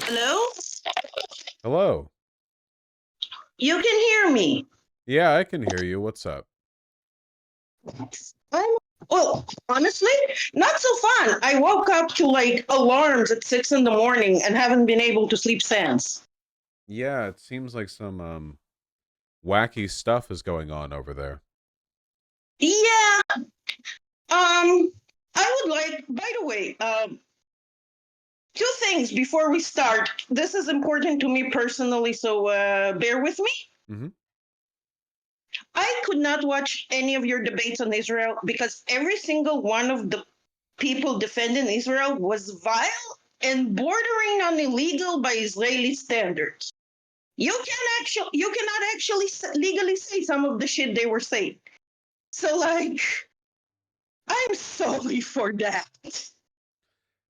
Hello? Hello. You can hear me. Yeah, I can hear you. What's up? I'm, well, honestly, not so fun. I woke up to like alarms at 6 in the morning and haven't been able to sleep since. Yeah, it seems like some wacky stuff is going on over there. Yeah, I would like, by the way, two things before we start. This is important to me personally, so bear with me. Hmm. I could not watch any of your debates on Israel because every single one of the people defending Israel was vile and bordering on illegal by Israeli standards. You cannot actually legally say some of the shit they were saying. So like, I'm sorry for that.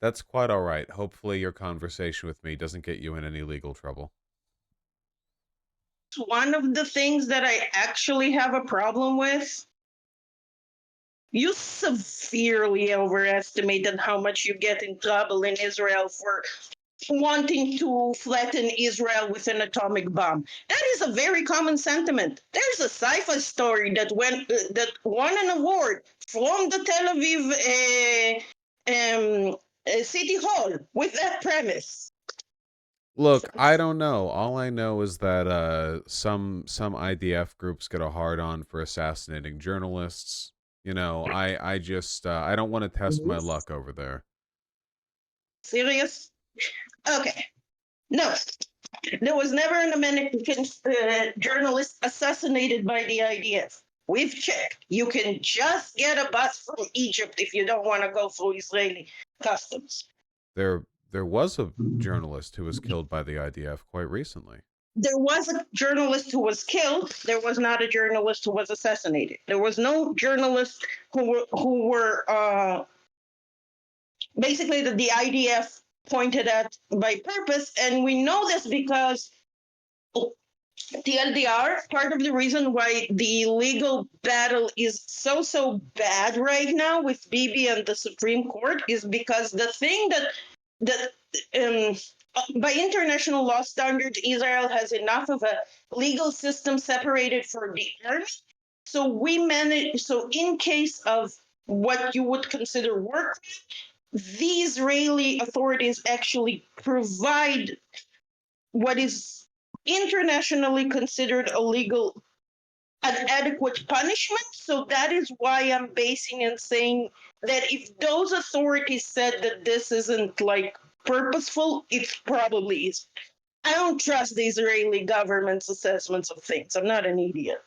That's quite all right. Hopefully your conversation with me doesn't get you in any legal trouble. One of the things that I actually have a problem with. You severely overestimated how much you get in trouble in Israel for wanting to flatten Israel with an atomic bomb. That is a very common sentiment. There's a sci-fi story that won an award from the Tel Aviv City Hall with that premise. Look, I don't know. All I know is that some IDF groups get a hard on for assassinating journalists. I just I don't want to test my luck over there. Serious? Okay. No, there was never an American journalist assassinated by the IDF. We've checked. You can just get a bus from Egypt if you don't want to go through Israeli customs. There was a journalist who was killed by the IDF quite recently. There was a journalist who was killed. There was not a journalist who was assassinated. There was no journalists who were basically the IDF pointed at by purpose, and we know this because TLDR, part of the reason why the legal battle is so bad right now with Bibi and the Supreme Court is because the thing that um, by international law standards, Israel has enough of a legal system separated for the army. So we manage. So in case of what you would consider war, the Israeli authorities actually provide what is internationally considered a legal an adequate punishment. So that is why I'm basing and saying that if those authorities said that this isn't like purposeful, it probably is. I don't trust the Israeli government's assessments of things. I'm not an idiot.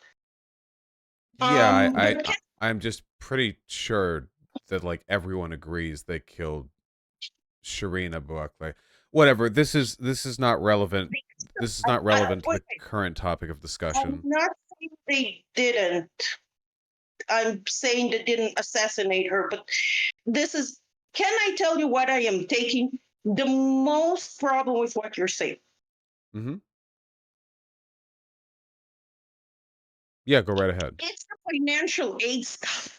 Yeah, But I'm just pretty sure that like everyone agrees they killed Shireen Abu Akleh. Whatever. This is not relevant. This is not relevant to the wait, current topic of I'm discussion. not saying they didn't. I'm saying they didn't assassinate her, but this is. Can I tell you what I am taking the most problem with what you're saying? Hmm. Yeah, go right ahead. It's the financial aid stuff.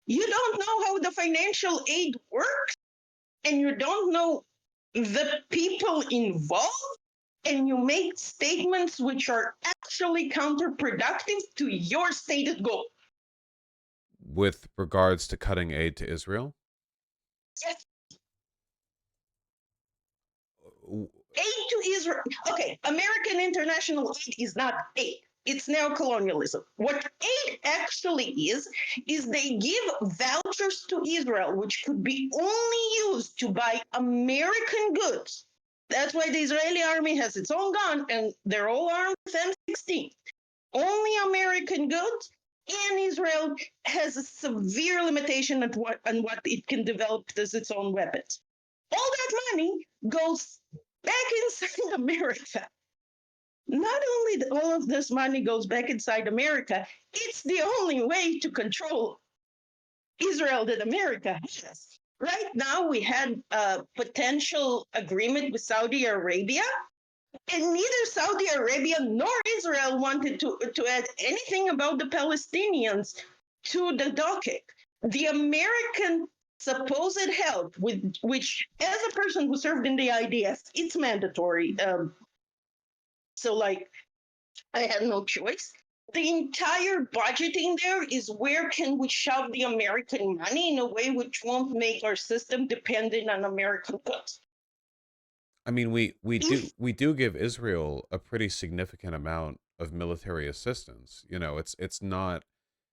You don't know how the financial aid works, and you don't know the people involved, and you make statements which are actually counterproductive to your stated goal. With regards to cutting aid to Israel, Yes, w- aid to Israel. Okay, American international aid is not aid. It's neocolonialism. What aid actually is they give vouchers to Israel, which could be only used to buy American goods. That's why the Israeli army has its own gun, and they're all armed with M16. Only American goods, and Israel has a severe limitation on what it can develop as its own weapons. All that money goes back inside America. Not only all of this money goes back inside America, it's the only way to control Israel that America has. Right now, we had a potential agreement with Saudi Arabia And neither Saudi Arabia nor Israel wanted to add anything about the Palestinians to the docket. The American supposed help, with which, as a person who served in the IDF, it's mandatory. So, like, I had no choice. The entire budgeting there is where can we shove the American money in a way which won't make our system dependent on American goods. I mean, If we do give Israel a pretty significant amount of military assistance. You know, it's not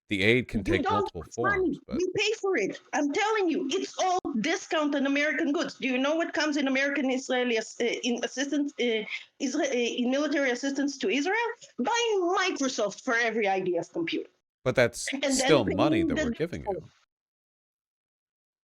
the aid can you take don't multiple have money, forms, but you pay for it. I'm telling you, it's all discount on American goods. Do you know what comes in American Israeli in assistance, in military assistance to Israel? Buying Microsoft for every IDF computer, that's and then still money paying that the we're debt giving for it. you.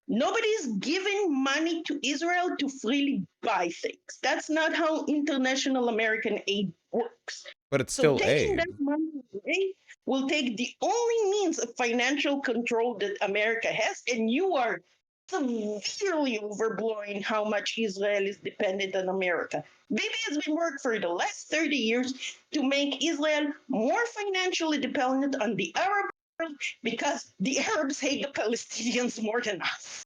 Nobody's giving money to Israel to freely buy things. That's not how international American aid works. But it's So still taking that aid. money away will take the only means of financial control that America has, and you are severely overblowing how much Israel is dependent on America. Bibi has been working for the last 30 years to make Israel more financially dependent on the Arab world because the Arabs hate the Palestinians more than us.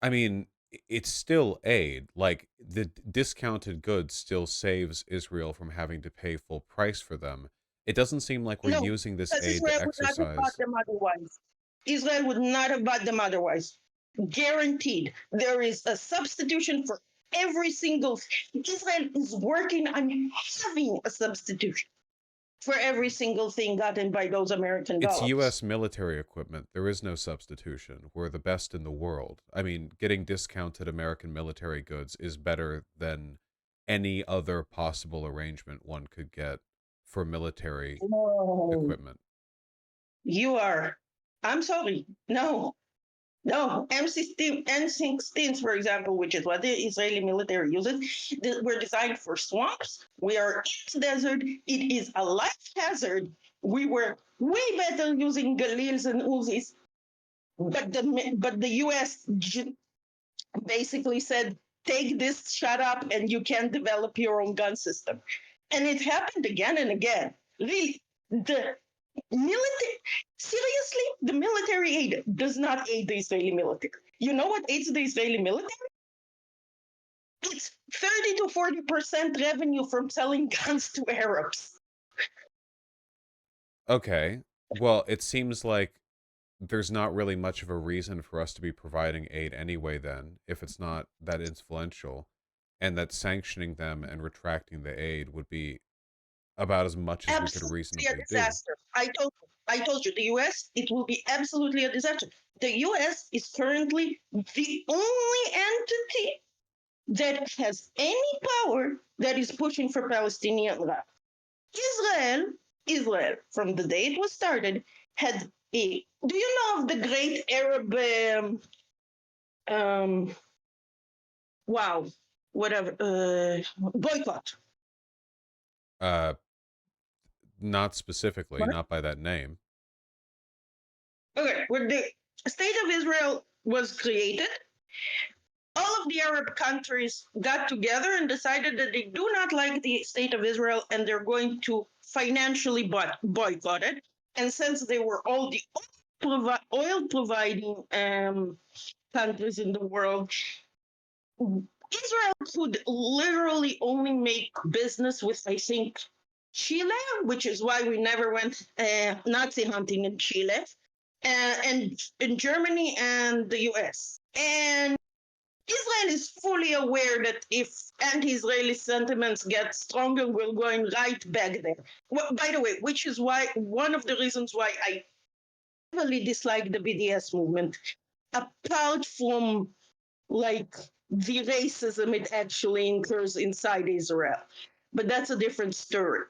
I mean, it's still aid. Like the discounted goods still saves Israel from having to pay full price for them. It doesn't seem like we're No, using this because aid to Israel would not have bought exercise. them otherwise. Israel would not have bought them otherwise. Guaranteed. There is a substitution for every single. Israel is working on having a substitution for every single thing gotten by those American It's dollars. U.S. military equipment. There is no substitution. We're the best in the world. I mean, getting discounted American military goods is better than any other possible arrangement one could get for military No, equipment. you are. I'm sorry. No, no, M16s, for example, which is what the Israeli military uses, were designed for swamps. We are in the desert. It is a life hazard. We were way better using Galils and Uzis, but the U.S. basically said, "Take this, shut up, and you can't develop your own gun system." And it happened again and again. Really, the military, seriously, the military aid does not aid the Israeli military. You know what aids the Israeli military? It's 30 to 40% revenue from selling guns to Arabs. Okay. Well, it seems like there's not really much of a reason for us to be providing aid anyway, then, if it's not that influential, and that sanctioning them and retracting the aid would be about as much as we could Absolutely a reasonably do. disaster. I told you, the US, it will be absolutely a disaster. The US is currently the only entity that has any power that is pushing for Palestinian life. Israel, from the day it was started, had a. Do you know of the Great Arab? Um, wow, whatever. Boycott. Uh, Not specifically, What? not by that name. Okay, when the state of Israel was created, all of the Arab countries got together and decided that they do not like the state of Israel and they're going to financially boycott it. And since they were all the oil providing countries in the world, Israel could literally only make business with, I think, Chile, which is why we never went Nazi hunting in Chile, and in Germany and the US. And Israel is fully aware that if anti-Israeli sentiments get stronger, we're going right back there. Well, by the way, which is why one of the reasons why I heavily dislike the BDS movement, apart from like the racism it actually incurs inside Israel. But that's a different story.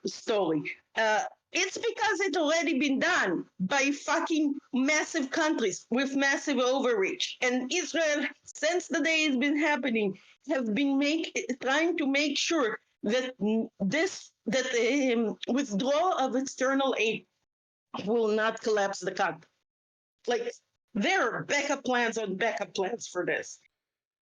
It's because it's already been done by fucking massive countries with massive overreach. And Israel, since the day it's been happening, have been trying to make sure that withdrawal of external aid will not collapse the country. Like there are backup plans on backup plans for this.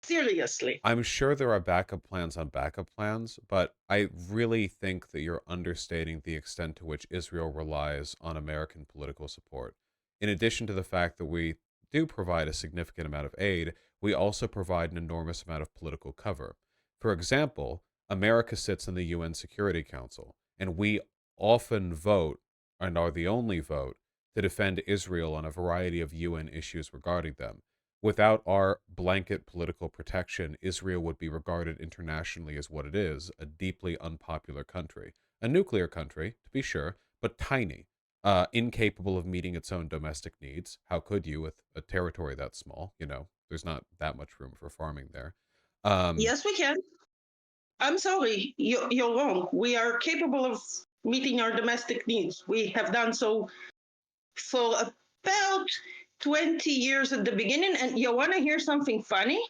Seriously. I'm sure there are backup plans on backup plans, but I really think that you're understating the extent to which Israel relies on American political support. In addition to the fact that we do provide a significant amount of aid, we also provide an enormous amount of political cover. For example, America sits in the UN Security Council, and we often vote, and are the only vote, to defend Israel on a variety of UN issues regarding them. Without our blanket political protection, Israel would be regarded internationally as what it is, a deeply unpopular country. A nuclear country, to be sure, but tiny, incapable of meeting its own domestic needs. How could you with a territory that small? You know, there's not that much room for farming there. Yes, we can. I'm sorry, you're wrong. We are capable of meeting our domestic needs. We have done so for about 20 years at the beginning. And you want to hear something funny?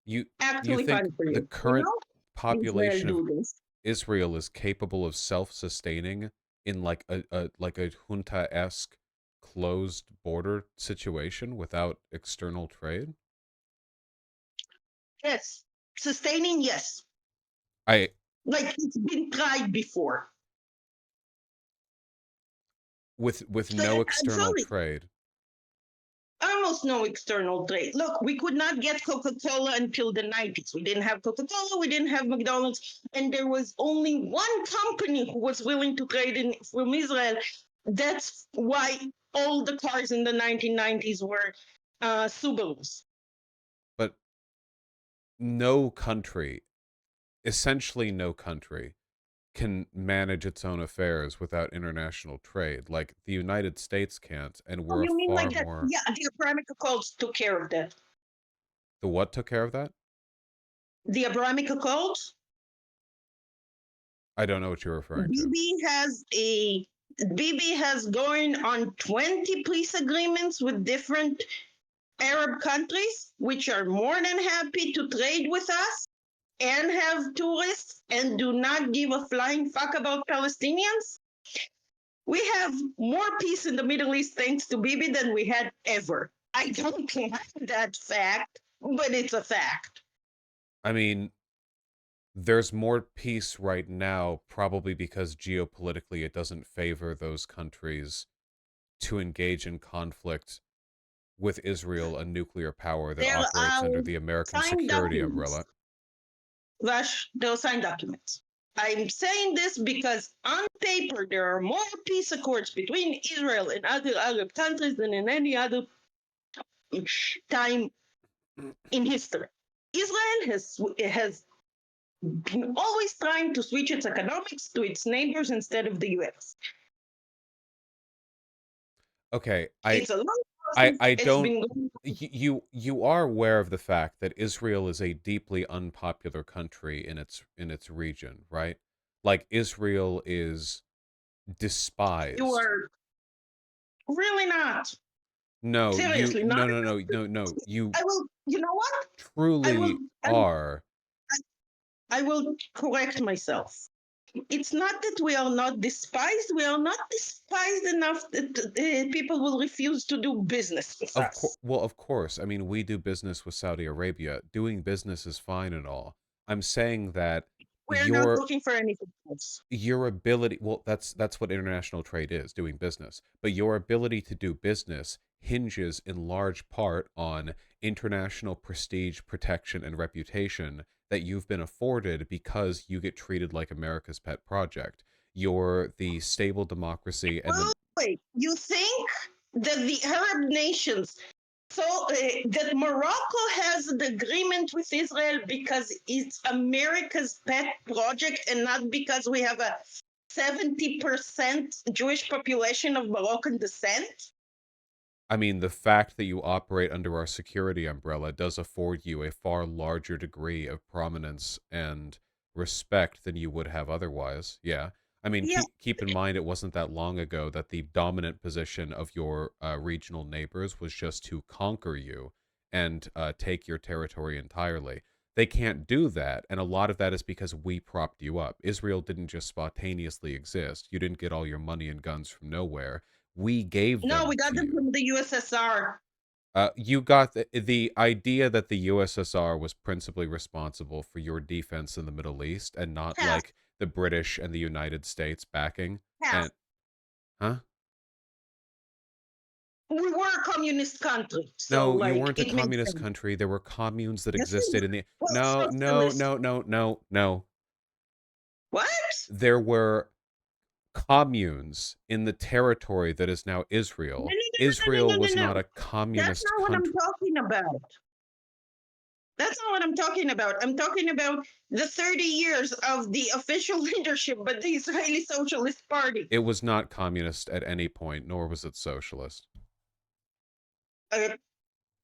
You Actually, funny think for the you. You current know, Israel population of do this. Israel is capable of self-sustaining in like a junta-esque closed border situation without external trade? Yes. Sustaining, yes. I Like it's been tried before. with So, no I'm external sorry. trade. Almost no external trade. Look, we could not get Coca-Cola until the 90s. We didn't have Coca-Cola, we didn't have McDonald's, and there was only one company who was willing to trade in from Israel. That's why all the cars in the 1990s were Subarus. But no country, essentially no country, can manage its own affairs without international trade. Like the United States can't, and Oh, we're a you mean far like that? more. Yeah, the Abrahamic Accords took care of that. The what took care of that? The Abrahamic Accords, I don't know what you're referring to. Bibi has a Bibi has going on 20 peace agreements with different Arab countries, which are more than happy to trade with us and have tourists and do not give a flying fuck about Palestinians. We have more peace in the Middle East thanks to Bibi than we had ever. I don't like that fact, but it's a fact. I mean, there's more peace right now, probably because geopolitically it doesn't favor those countries to engage in conflict with Israel, a nuclear power that There operates are under the American signed security documents. umbrella. Vaush, there are signed documents. I'm saying this because on paper there are more peace accords between Israel and other Arab countries than in any other time in history. Israel has been always trying to switch its economics to its neighbors instead of the US. Okay, It's a long process. I It's don't. been going on. You are aware of the fact that Israel is a deeply unpopular country in its region, right? Like Israel is You despised. are really not. No, Seriously, not. no. You I will, you know what? I will, truly I, are. I will correct myself. It's not that we are not despised. We are not despised enough that people will refuse to do business with us. Well, of course. I mean, we do business with Saudi Arabia. Doing business is fine and all. I'm saying that We're not your looking for anything else. your ability, well, that's what international trade is, doing business. But your ability to do business hinges in large part on international prestige, protection, and reputation that you've been afforded because you get treated like America's pet project. You're the stable democracy and the Well, wait, you think that the Arab nations, so that Morocco has an agreement with Israel because it's America's pet project and not because we have a 70% Jewish population of Moroccan descent? I mean, the fact that you operate under our security umbrella does afford you a far larger degree of prominence and respect than you would have otherwise. Yeah. I mean, Yeah, keep in mind, it wasn't that long ago that the dominant position of your regional neighbors was just to conquer you and take your territory entirely. They can't do that, and a lot of that is because we propped you up. Israel didn't just spontaneously exist. You didn't get all your money and guns from nowhere. We gave no, them we got to them you. from the USSR. You got the idea that the USSR was principally responsible for your defense in the Middle East and not Half, like the British and the United States backing. half. And huh? We were a communist country, so No, you like weren't a it makes communist sense. country. There were communes that Yes, we existed were. in the Well, No, no, socialist. no, no, no, no. What? There were communes in the territory that is now No, Israel. no, no, no, Israel no, was no, no, not no. a That's communist not what I'm country. talking about. That's not what I'm talking about. I'm talking about the 30 years of the official leadership by the Israeli Socialist Party. It was not communist at any point, nor was it socialist. Uh,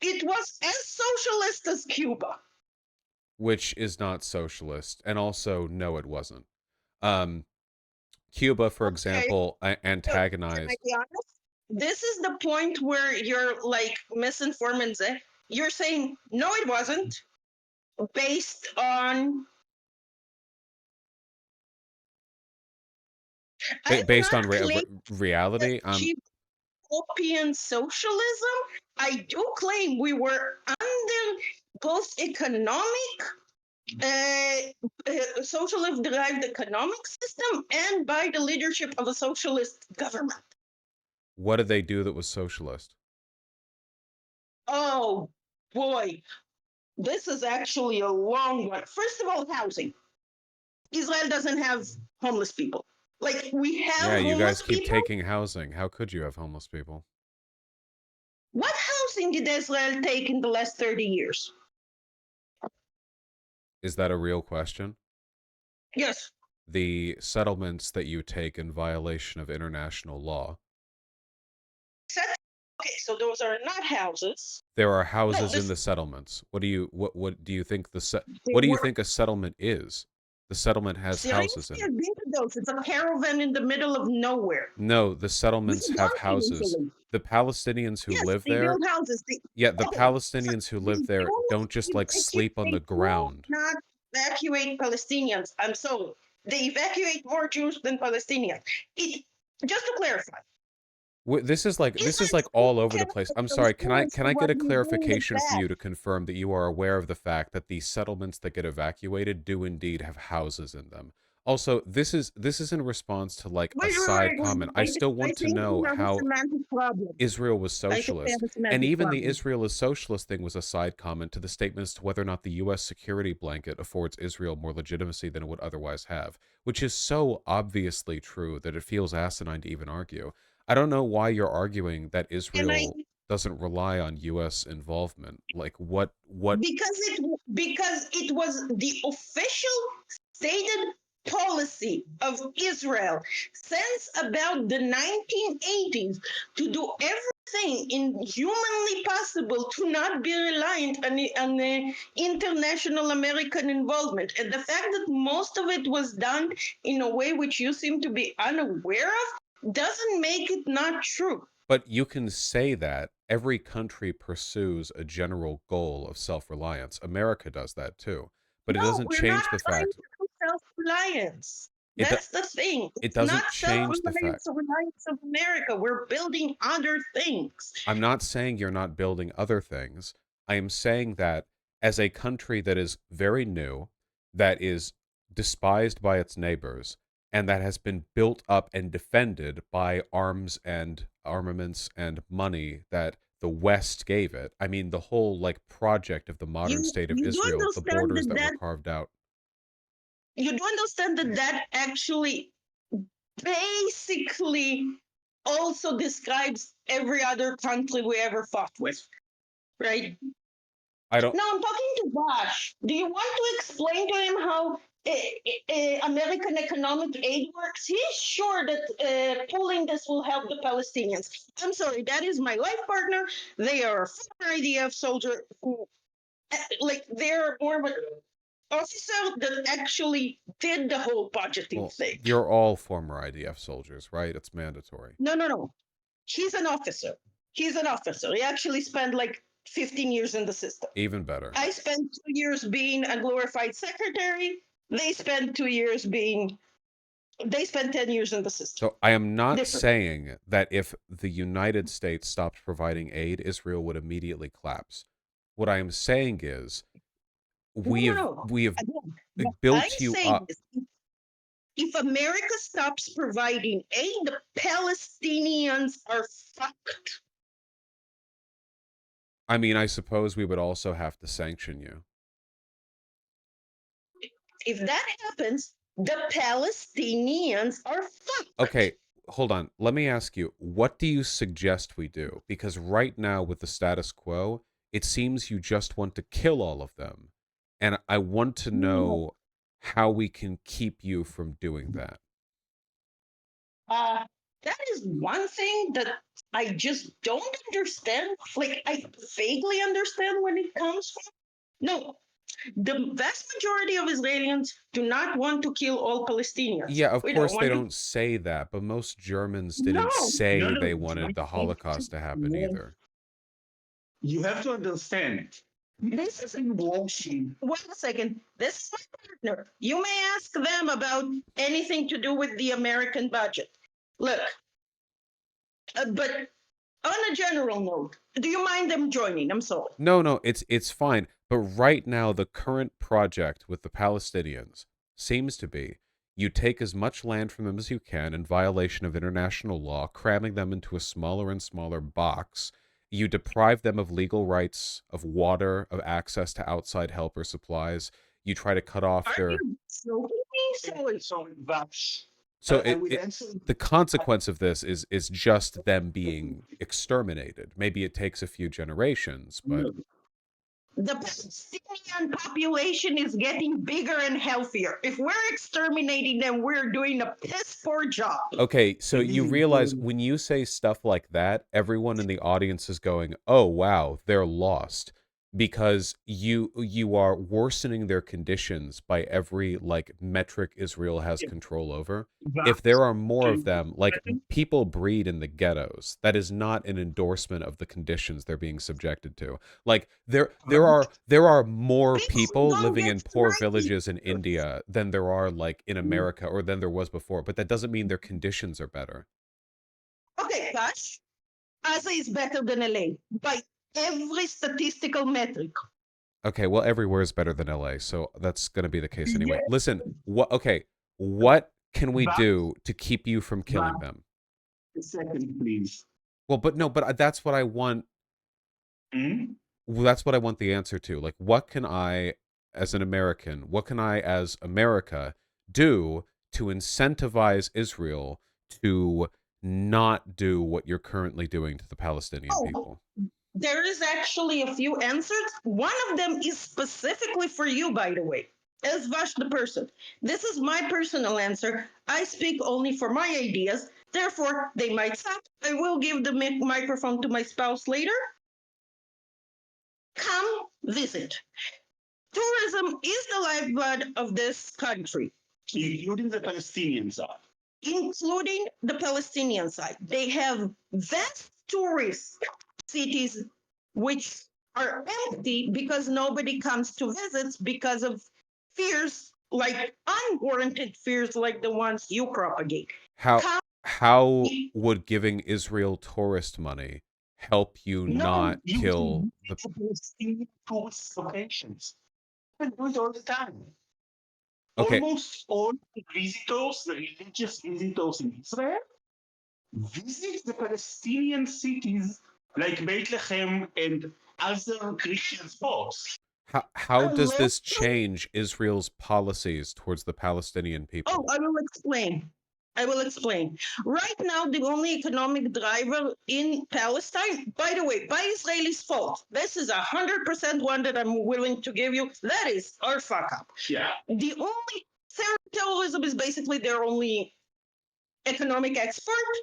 it was as socialist as Cuba. Which is not socialist. And also, no, it wasn't. Um, Cuba, for Okay, example, so can I antagonized. be honest? This is the point where you're like misinforming. You're saying, no, it wasn't, based on. I do Based on not claim that reality. utopian socialism. I do claim we were under both economic, socialist derived economic system and by the leadership of a socialist government. What did they do that was socialist? Oh boy, this is actually a long one. First of all, housing. Israel doesn't have homeless people. Like we Yeah, have you guys homeless keep people. taking housing. How could you have homeless people? What housing did Israel take in the last 30 years? Is that a real question? Yes. The settlements that you take in violation of international law. Okay, so those are not houses. There are No, houses in this the settlements. What do you think they what do you were think a settlement is? The settlement has houses seriously. in it. I've been to those. It's a caravan in the middle of nowhere No, the with settlements a have donkey houses. usually. The Palestinians who Yes, live they there, build houses. yeah, the Okay, so Palestinians who live they there do don't just like evacuate. sleep on They the do ground. not evacuate Palestinians. I'm sorry. They evacuate more Jews than Palestinians. It, just to clarify, This is like Israel all over the place. cannot I'm sorry. those Jews Can for I what get a we're doing is clarification from bad. you to confirm that you are aware of the fact that the settlements that get evacuated do indeed have houses in them? Also, this is in response to like a Wait, wait, side wait, comment. I wait. still I want to think we know have a how semantic problem. Israel was I think we have socialist. a And semantic even the problem. Israel is socialist thing was a side comment to the statement as to whether or not the U.S. security blanket affords Israel more legitimacy than it would otherwise have, which is so obviously true that it feels asinine to even argue. I don't know why you're arguing that And I Israel doesn't rely on U.S. involvement. Like, what because it was the official stated policy of Israel since about the 1980s to do everything in humanly possible to not be reliant on the international American involvement. And the fact that most of it was done in a way which you seem to be unaware of doesn't make it not true. But you can say that every country pursues a general goal of self-reliance. America does that too. But it No, doesn't we're not change the trying fact to do self-reliance. it do- That's the thing. it It's doesn't not change the fact. self-reliance or reliance of America. We're building other things. I'm not saying you're not building other things. I am saying that as a country that is very new, that is despised by its neighbors, and that has been built up and defended by arms and armaments and money that the West gave it. I mean, the whole like project of the modern state of You do Israel, the understand borders that that were carved out. you do understand that that actually basically also describes every other country we ever fought with, right? I don't. Now I'm talking to Vaush. Do you want to explain to him how American economic aid works? He's sure that pulling this will help the Palestinians. I'm sorry, that is my life partner. They are a former IDF soldier who, like, they're more of an officer that actually did the whole budgeting Well, thing. you're all former IDF soldiers, right? It's mandatory. No, no, no. He's an officer. He's an officer. He actually spent like 15 years in the system. Even better. I spent 2 years being a glorified secretary. They spent 2 years being They spent 10 years in the system. So I am not Different. saying that if the United States stopped providing aid, Israel would immediately collapse. What I am saying is No, we no, have no. we have Again, what I'm built you saying up. is if America stops providing aid, the Palestinians are fucked. I mean, I suppose we would also have to sanction you. If that happens, the Palestinians are fucked. Okay, hold on. Let me ask you, what do you suggest we do? Because right now, with the status quo, it seems you just want to kill all of them. And I want to No. know how we can keep you from doing that. That is one thing that I just don't understand. Like, I vaguely understand when it comes from. No, the vast majority of Israelis do not want to kill all Palestinians. Yeah, of We don't course they want to. don't say that, but most Germans No, didn't No, say no, they wanted the Holocaust to happen either. you have to understand. This is in Washington. wait a second. This is my partner. You may ask them about anything to do with the American budget. Look, but on a general note, do you mind them joining? I'm sorry. No, it's fine. But right now, the current project with the Palestinians seems to be you take as much land from them as you can in violation of international law, cramming them into a smaller and smaller box. You deprive them of legal rights, of water, of access to outside help or supplies. You try to cut off Are their. you joking me? So Vaush. So I will answer. the consequence of this is just them being exterminated. Maybe it takes a few generations, but No. The Palestinian population is getting bigger and healthier. If we're exterminating them, we're doing a piss poor job. okay, so you Indeed. realize when you say stuff like that, everyone in the audience is going, "Oh wow, they're lost." Because you are worsening their conditions by every like metric Israel has control over. If there are more of them, like people breed in the ghettos, that is not an endorsement of the conditions they're being subjected to. Like there are more People people don't living get in poor threatened. villages in India than there are like in America or than there was before, but that doesn't mean their conditions are better. Okay, Kash, Gaza is better than LA by every statistical metric. Okay, well, everywhere is better than LA, so that's going to be the case anyway. Yes. Listen, what can we But- do to keep you from killing but- them? A second, please. Well, but no, but that's what I want. Hmm? Well, that's what I want the answer to. Like, what can I, as an American, what can I, as America, do to incentivize Israel to not do what you're currently doing to the Palestinian people? There is actually a few answers. One of them is specifically for you, by the way, as Vaush the person. This is my personal answer. I speak only for my ideas. Therefore, they might suck. I will give the microphone to my spouse later. Come visit. Tourism is the lifeblood of this country, Including the Palestinian side. including the Palestinian side. They have vast tourist cities which are empty because nobody comes to visit because of fears, like unwarranted fears like the ones you propagate. How would giving Israel tourist money help you not you kill can the visit Palestinian tourist locations. You can do it all the time. Okay. Almost all visitors, the religious visitors in Israel, visit the Palestinian cities like Bethlehem and other Christian spots. how does this change Israel's policies towards the Palestinian people? Oh, I will explain. I will explain. Right now, the only economic driver in Palestine, by the way, by Israelis' fault, this is 100% one that I'm willing to give you. That is our fuck up. Yeah. The only terrorism is basically their only economic export.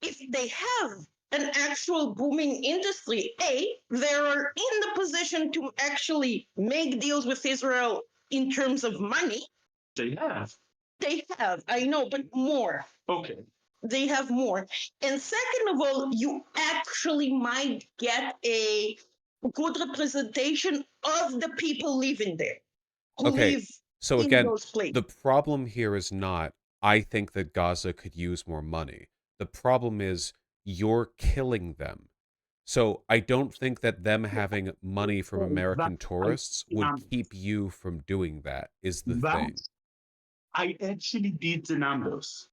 If they have an actual booming industry, they're in the position to actually make deals with Israel in terms of money. They have. They have, I know, but more. Okay. They have more. And second of all, you actually might get a good representation of the people living there. Who Okay. live So in again, those places. the problem here is not, I think that Gaza could use more money. The problem is you're killing them. So I don't think that them having money from But American tourists would keep you from doing that, is the thing. I actually did the numbers.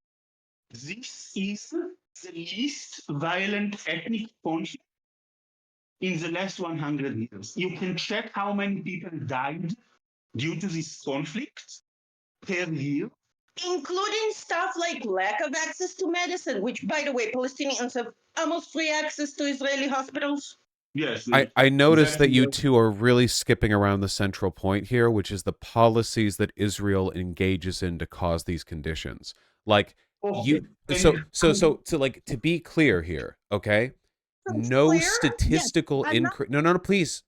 This is the least violent ethnic conflict in the last 100 years. You can check how many people died due to this conflict per year. Including stuff like lack of access to medicine, which, by the way, Palestinians have almost free access to Israeli hospitals. Yes. I noticed that exactly. you two are really skipping around the central point here, which is the policies that Israel engages in to cause these conditions. Like you, Okay. to be clear here, okay? No Clear? statistical Yes, I'm not- increase. No, please.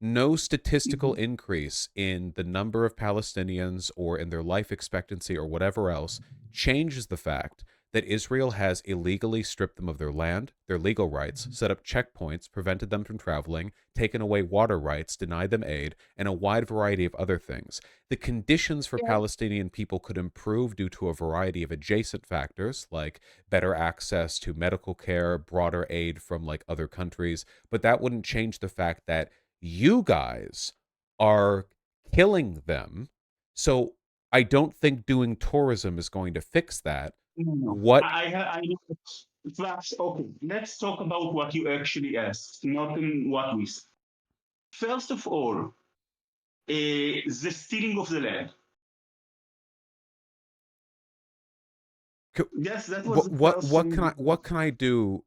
No statistical increase in the number of Palestinians or in their life expectancy or whatever else changes the fact that Israel has illegally stripped them of their land, their legal rights, set up checkpoints, prevented them from traveling, taken away water rights, denied them aid, and a wide variety of other things. The conditions for Palestinian people could improve due to a variety of adjacent factors, like better access to medical care, broader aid from like other countries, but that wouldn't change the fact that you guys are killing them. So I don't think doing tourism is going to fix that. No. What I know. Okay, let's talk about what you actually asked, not in what we said. First of all, the stealing of the land. Yes, that was the first thing. what can I do?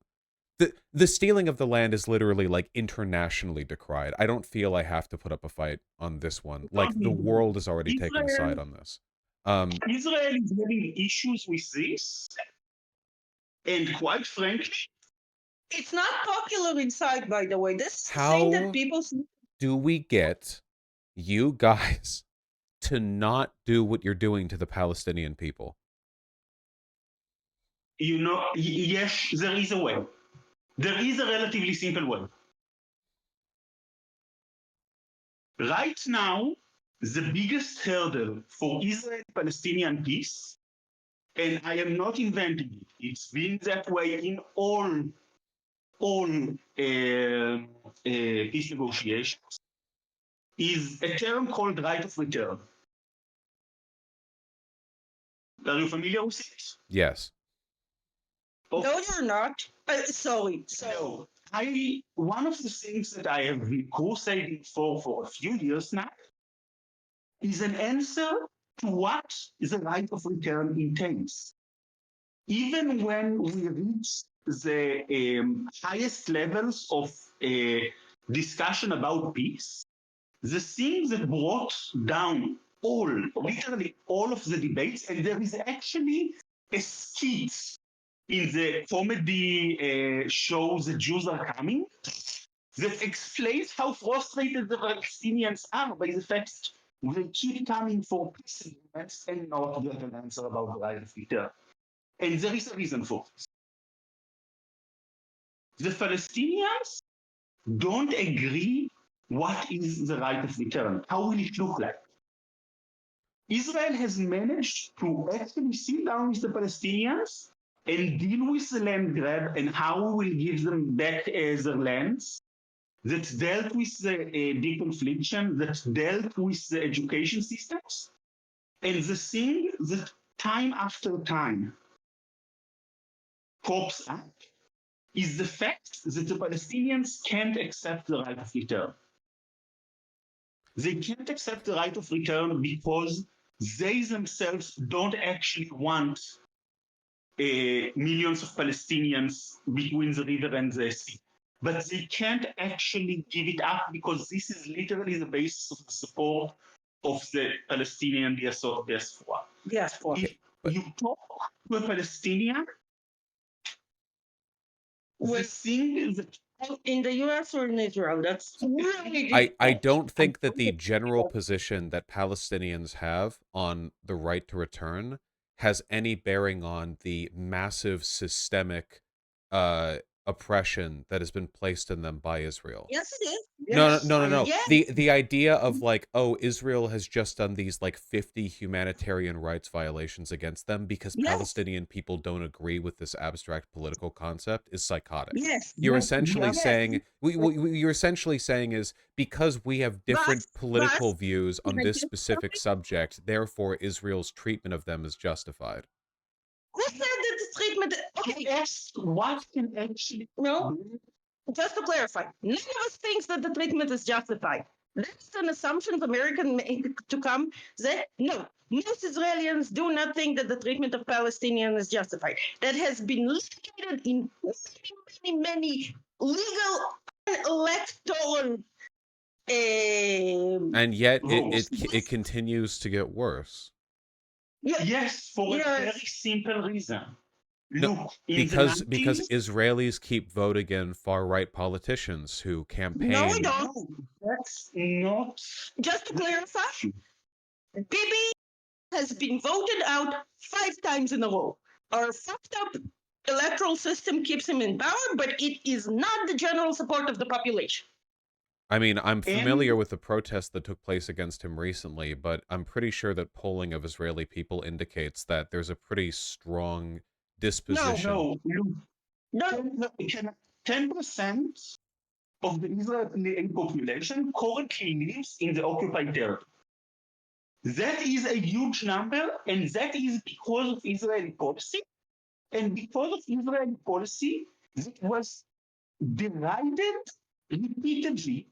The stealing of the land is literally like internationally decried. I don't feel I have to put up a fight on this one. Like the world is already taking a side on this. Israel is having issues with this, and quite frankly, It's not popular inside, by the way. This thing how that people do we get you guys to not do what you're doing to the Palestinian people? yes, there is a way. There is a relatively simple way. Right now, the biggest hurdle for Israel-Palestinian peace, and I am not inventing it, it's been that way in all peace negotiations, is a term called right of return. Are you familiar with it? Yes. No, you're not. Sorry. So one of the things that I have been crusading for a few years now is an answer to what the right of return entails. Even when we reach the highest levels of discussion about peace, the thing that brought down literally all of the debates, and there is actually a skit in the comedy show The Jews Are Coming that explains how frustrated the Palestinians are by the fact they keep coming for peace agreements and not get an answer about the right of return. And there is a reason for this. The Palestinians don't agree what is the right of return. How will it look like? Israel has managed to actually sit down with the Palestinians and deal with the land grab and how we will give them back their lands, that dealt with the deconfliction, that dealt with the education systems. And the thing that time after time crops up is the fact that the Palestinians can't accept the right of return. They can't accept the right of return because they themselves don't actually want millions of Palestinians between the river and the sea. But they can't actually give it up because this is literally the basis of the support of the Palestinian diaspora. If you talk to a Palestinian, the thing that in the US or in Israel, that's really I don't think that the general position that Palestinians have on the right to return has any bearing on the massive systemic oppression that has been placed in them by Israel. Yes, it is. No. Yes. The idea of like, oh, Israel has just done these like 50 humanitarian rights violations against them because Yes. Palestinian people don't agree with this abstract political concept is psychotic. Yes. You're Yes, essentially yes. saying what you're essentially saying is because we have different political views on this specific subject, therefore Israel's treatment of them is justified. Who said that the treatment? Okay. Yes, what can actually No. Just to clarify, none of us thinks that the treatment is justified. That's an assumption Americans make to come that no, most Israelis do not think that the treatment of Palestinians is justified. That has been litigated in many legal and electoral. And yet rules. it continues to get worse. Yes, for a Yes. very simple reason. No, Look, in because the 90s, Israelis keep voting in far right politicians who campaign. No, we don't. no, that's not. Just to clarify, Bibi has been voted out 5 times in a row. Our fucked up electoral system keeps him in power, but it is not the general support of the population. I mean, I'm familiar And- with the protests that took place against him recently, but I'm pretty sure that polling of Israeli people indicates that there's a pretty strong disposition. No, look, No, 10% of the Israeli population currently lives in the occupied territory. That is a huge number, and that is because of Israeli policy. And because of Israeli policy, it was derided repeatedly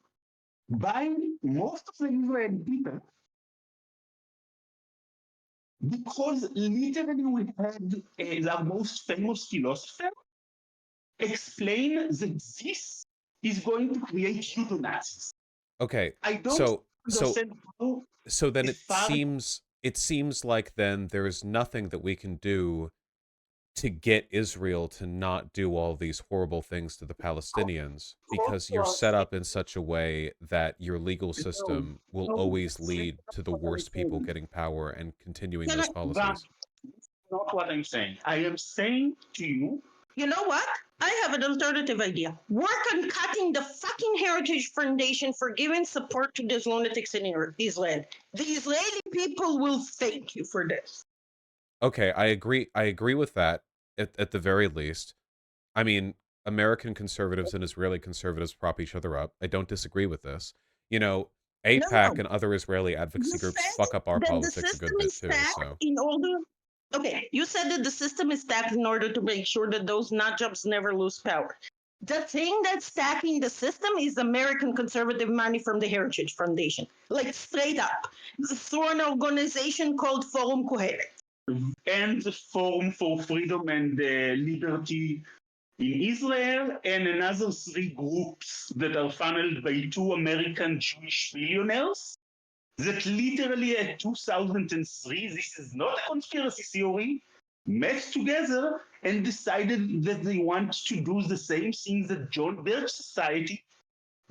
by most of the Israeli people because literally we had our most famous philosopher explain that this is going to create pseudo-Nazis. Okay, I don't so understand how so then as far- it seems like then there's nothing that we can do to get Israel to not do all these horrible things to the Palestinians because you're set up in such a way that your legal system will always lead to the worst people getting power and continuing those policies. That's not what I'm saying. I am saying to you, you know what? I have an alternative idea. Work on cutting the fucking Heritage Foundation for giving support to these lunatics in Israel. The Israeli people will thank you for this. Okay, I agree with that at the very least. I mean, American conservatives and Israeli conservatives prop each other up. I don't disagree with this. You know, AIPAC and other Israeli advocacy groups fuck up our politics a good bit too. So in order, okay, you said that the system is stacked in order to make sure that those nut jobs never lose power. The thing that's stacking the system is American conservative money from the Heritage Foundation, like straight up, through an organization called Forum Kohelet. and the Forum for Freedom and Liberty in Israel, and another 3 groups that are funneled by 2 American Jewish billionaires that literally at 2003, this is not a conspiracy theory, met together and decided that they want to do the same thing that John Birch Society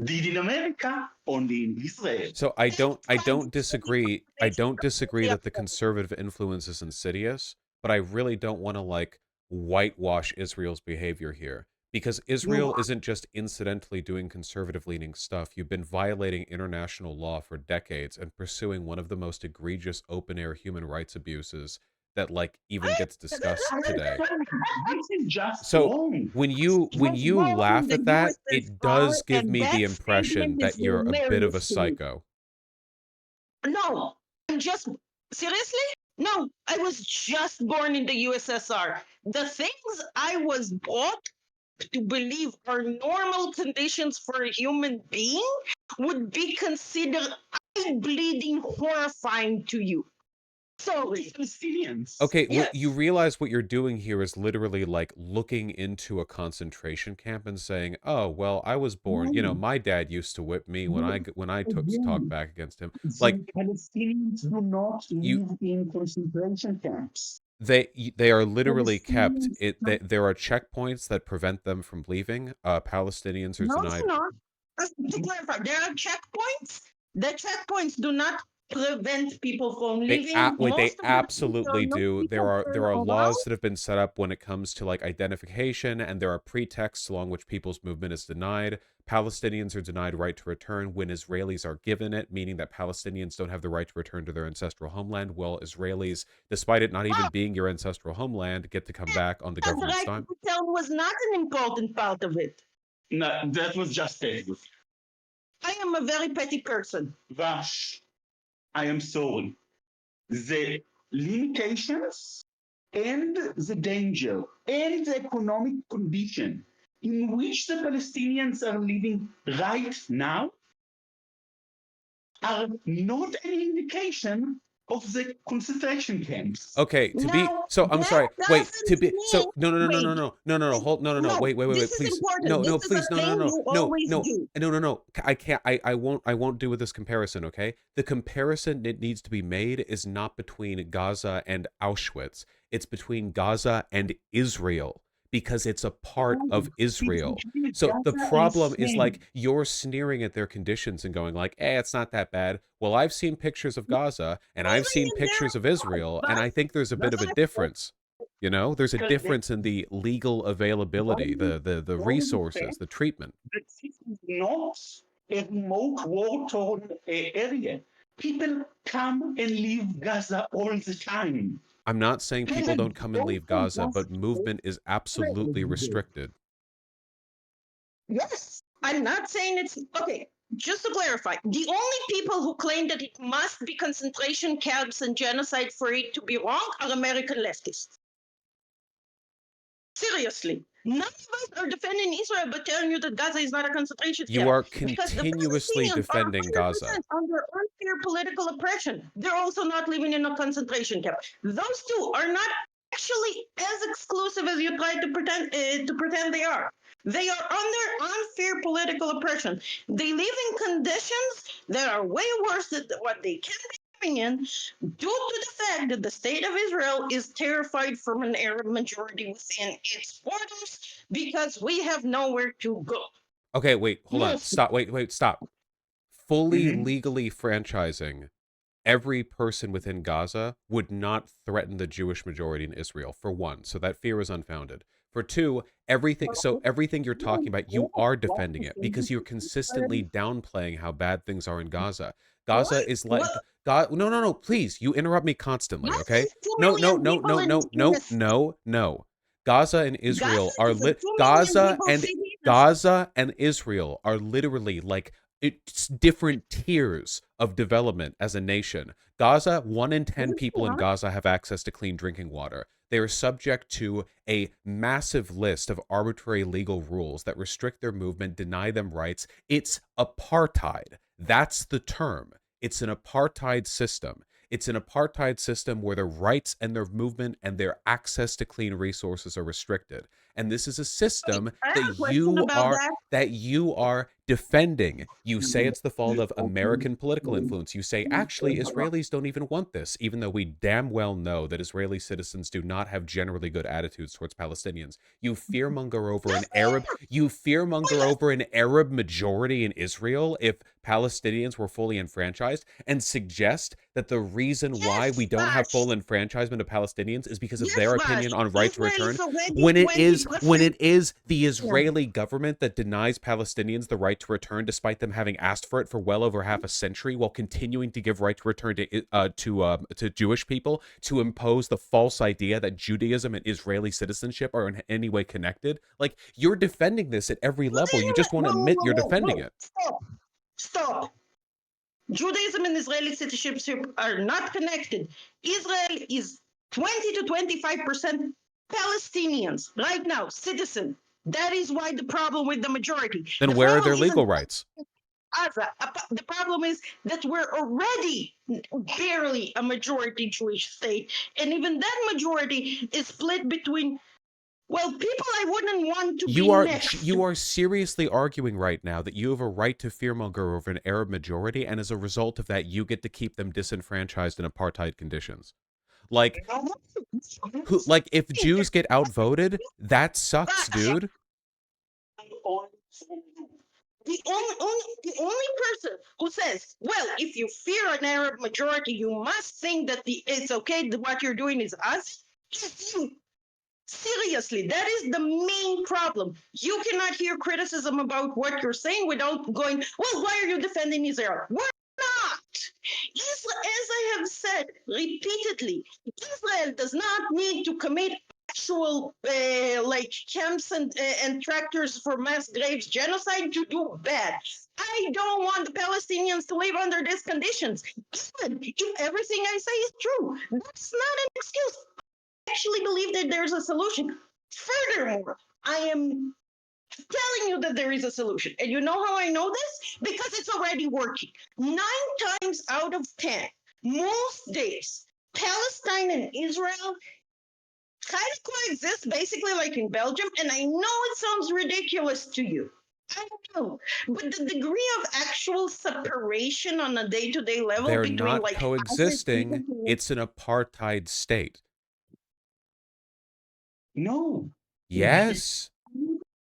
did in America, only in Israel. So I don't disagree. I don't disagree that the conservative influence is insidious, but I really don't want to like whitewash Israel's behavior here because Israel isn't just incidentally doing conservative leaning stuff. You've been violating international law for decades and pursuing one of the most egregious open air human rights abuses that like even gets discussed today. This is just So wrong. when you laugh at that, it does give me the impression that you're a bit of a psycho. No, I'm just seriously? No, I was just born in the USSR. The things I was brought to believe are normal conditions for a human being would be considered eye-bleeding horrifying to you. Sorry. Palestinians. Okay, Yes. you realize what you're doing here is literally like looking into a concentration camp and saying, "Oh, well, I was born. You know, my dad used to whip me when I took talk back against him." Like Palestinians do not live in concentration camps. they are literally kept. Palestinians There are checkpoints that prevent them from leaving. Palestinians are No, denied. no. To clarify, there are checkpoints. The checkpoints do not prevent people from They leaving. they Most of the time, there are absolutely no do. people There are around. laws that have been set up when it comes to like identification, and there are pretexts along which people's movement is denied. Palestinians are denied right to return when Israelis are given it, meaning that Palestinians don't have the right to return to their ancestral homeland, while Israelis, despite it not even being your ancestral homeland, get to come back on the The government's right to time. return was not an important part of it. No, that was just technical. I am a very petty person. Vaush, I am sorry. The limitations and the danger and the economic condition in which the Palestinians are living right now are not an indication of the concentration camps. Okay, to be Now, so I'm that sorry. Wait, to doesn't be so mean, no no no no no wait, no no no no hold no no no no, wait this is please important. no This no is please a thing you no always no do. no I can't I won't do with this comparison. Okay, the comparison that needs to be made is not between Gaza and Auschwitz. It's between Gaza and Israel because it's a part of Israel. So the Gaza and problem is Spain. like you're sneering at their conditions and going like, it's not that bad. Well, I've seen pictures of Gaza and I've seen Living in their pictures of Israel, and I think there's a bit of a difference. You know, there's a difference in the legal availability, the resources, the treatment. That this is not a remote war-torn area. People come and leave Gaza all the time. I'm not saying people don't come and leave Gaza, but movement is absolutely Every day. restricted. Yes, I'm not saying it's okay. Just to clarify, the only people who claim that it must be concentration camps and genocide for it to be wrong are American leftists. Seriously, none of us are defending Israel but telling you that Gaza is not a concentration camp. You are Because the continuously Palestinians defending are 100% Gaza. under unfair political oppression. They're also not living in a concentration camp. Those two are not actually as exclusive as you try to pretend they are. They are under unfair political oppression. They live in conditions that are way worse than what they can be living in due to the fact that the state of Israel is terrified from an Arab majority within its borders because we have nowhere to go. Okay, wait, hold on. Yes. Stop. Wait, stop. Fully Mhm. legally franchising every person within Gaza would not threaten the Jewish majority in Israel, for one. So that fear is unfounded. For two, everything you're talking about, you are defending it because you're consistently downplaying how bad things are in Gaza. Gaza is like What? God. No, please. You interrupt me constantly, Gaza okay? is 2 No, no, million no, people no, in no, its no, biggest. no, no. Gaza and Israel Gaza are is a 2 million Gaza people and city. Gaza and Israel are literally like it's different tiers of development as a nation. Gaza, 1 in 10 people in Gaza have access to clean drinking water. They are subject to a massive list of arbitrary legal rules that restrict their movement, deny them rights. It's apartheid. That's the term. It's an apartheid system. It's an apartheid system where their rights and their movement and their access to clean resources are restricted. And this is a system I have a question about that. you are defending. You say it's the fault of American political influence. You say actually Israelis don't even want this, even though we damn well know that Israeli citizens do not have generally good attitudes towards Palestinians. You fearmonger over an Arab majority in Israel if Palestinians were fully enfranchised, and suggest that the reason why we don't have full enfranchisement of Palestinians is because of their opinion on right to return, when it is the Israeli government that denies Palestinians the right to return despite them having asked for it for well over half a century, while continuing to give right to return to Jewish people, to impose the false idea that Judaism and Israeli citizenship are in any way connected. Like, you're defending this at every level. You just want to admit you're defending it. Stop. Judaism and Israeli citizenship are not connected. Israel is 20 to 25% Palestinians right now, citizen. That is why the problem with the majority. Then where are their legal rights? Gaza. The problem is that we're already barely a majority Jewish state, and even that majority is split between, well, people I wouldn't want to be next. You are seriously arguing right now that you have a right to fearmonger over an Arab majority, and as a result of that, you get to keep them disenfranchised in apartheid conditions. Like if Jews get outvoted, that sucks, dude. the only person who says, well, if you fear an Arab majority, you must think that it's okay that what you're doing is us, is you. Seriously, that is the main problem. You cannot hear criticism about what you're saying without going, well, why are you defending Israel? We're not. As I have said repeatedly, Israel does not need to commit actual like camps and tractors for mass graves genocide to do bad. I don't want the Palestinians to live under these conditions. Even if everything I say is true, that's not an excuse. Actually believe that there's a solution. Furthermore, I am telling you that there is a solution. And you know how I know this? Because it's already working. 9 times out of 10, most days, Palestine and Israel kind of coexist basically like in Belgium. And I know it sounds ridiculous to you. I know. But the degree of actual separation on a day-to-day level They're between not like coexisting. It's an apartheid state. No. Yes.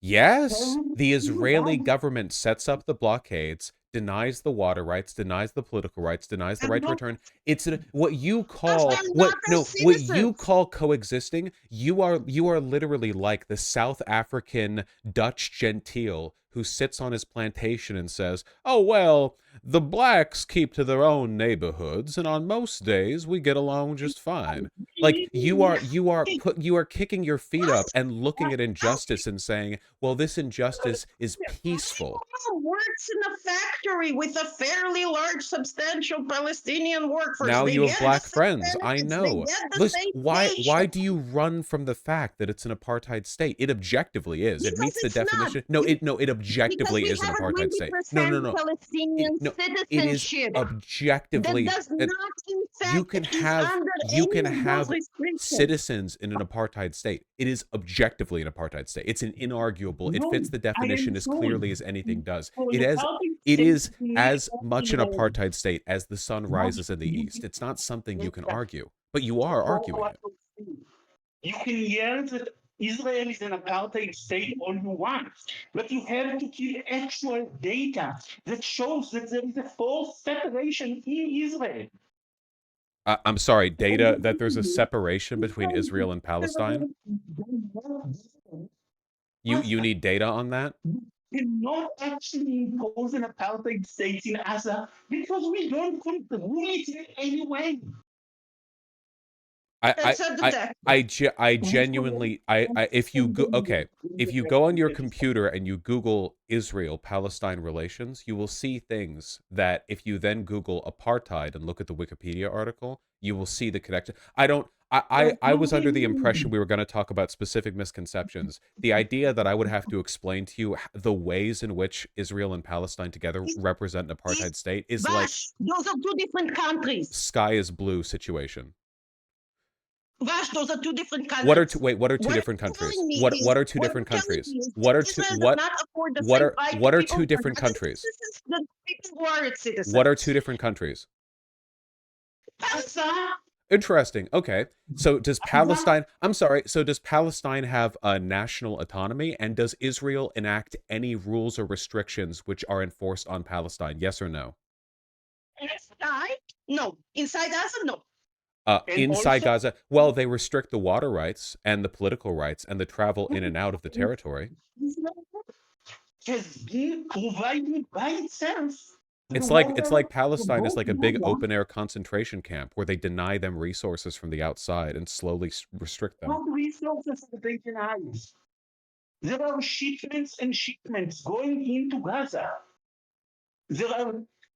Yes. The Israeli government sets up the blockades, denies the water rights, denies the political rights, denies the right to return. It's what you call what you call coexisting. You are literally like the South African Dutch genteel who sits on his plantation and says, "Oh well, the blacks keep to their own neighborhoods, and on most days we get along just fine." Like you are kicking your feet up and looking at injustice and saying, "Well, this injustice is peaceful." Works in a factory with a fairly large, substantial Palestinian workforce. Now They you have get black the same friends. I benefits. They know. get the Listen, same why nation. do you run from the fact that it's an apartheid state? It objectively is. It Because meets the it's not. definition. No, it Because objectively we is an have a apartheid state. 20% No. Palestinian It is citizenship that objectively. does not, in You fact, can is have under you can any of have those restrictions. citizens in an apartheid state. It is objectively an apartheid state. It's an inarguable. It fits the definition as clearly as anything does. It is as much an apartheid state as the sun rises in the east. It's not something you can argue, but you are arguing it. You can yell that Israel is an apartheid state all you want, but you have to give actual data that shows that there is a forced separation in Israel. I'm sorry, data that there's a separation between Israel and Palestine? You need data on that? Cannot actually impose an apartheid state in Gaza because we don't control it in any way. I genuinely if you go on your computer and you Google Israel-Palestine relations, you will see things that if you then Google apartheid and look at the Wikipedia article, you will see the connection. I was under the impression we were going to talk about specific misconceptions. The idea that I would have to explain to you the ways in which Israel and Palestine together represent an apartheid state is Vaush, like those are 2 different countries. Sky is blue situation. Vaush, those are 2 different countries. What are 2 different countries? What are 2 different countries? What are 2 different countries? What are 2 different countries? Interesting. Okay. So does Palestine, I'm sorry, so does Palestine have a national autonomy, and does Israel enact any rules or restrictions which are enforced on Palestine? Yes or no? Inside? No. Inside Gaza? No. Inside Gaza, well, they restrict the water rights and the political rights and the travel in and out of the territory. Has been provided by itself. It's like Palestine is like a big open air concentration camp where they deny them resources from the outside and slowly restrict them. What resources are they denying? There are shipments and shipments going into Gaza. There are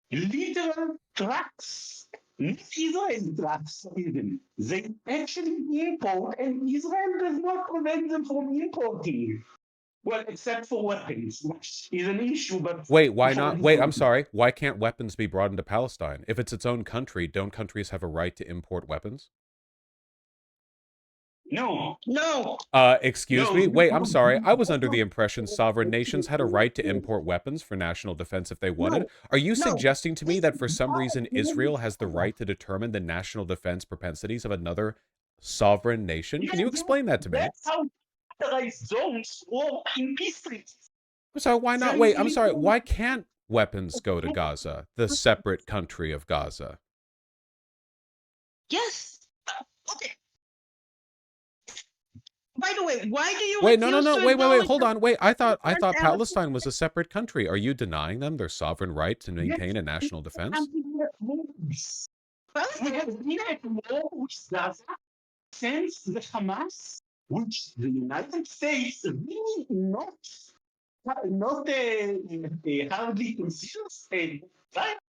literal trucks, not Israeli trucks even. They actually import, and Israel does not prevent them from importing. Well, except for weapons, which is an issue, but... Wait, why not? Wait, I'm sorry. Why can't weapons be brought into Palestine? If it's its own country, don't countries have a right to import weapons? No. Excuse me? Wait, I'm sorry. I was under the impression sovereign nations had a right to import weapons for national defense if they wanted. Are you suggesting to me that for some reason Israel has the right to determine the national defense propensities of another sovereign nation? Can you explain that to me? That's how militarized zones work in peace treaties. I'm sorry, why not? Very Wait, I'm sorry, illegal. why can't weapons go to Gaza, the separate country of Gaza? Yes. Okay. By the way, why do you Wait, no, refuse to wait, acknowledge hold on, wait. I thought Palestine? Palestine was a separate country. Are you denying them their sovereign right to Yes, maintain a national defense? and we have moves. We have been at war with Gaza since the Hamas, which the United States really not hardly considers a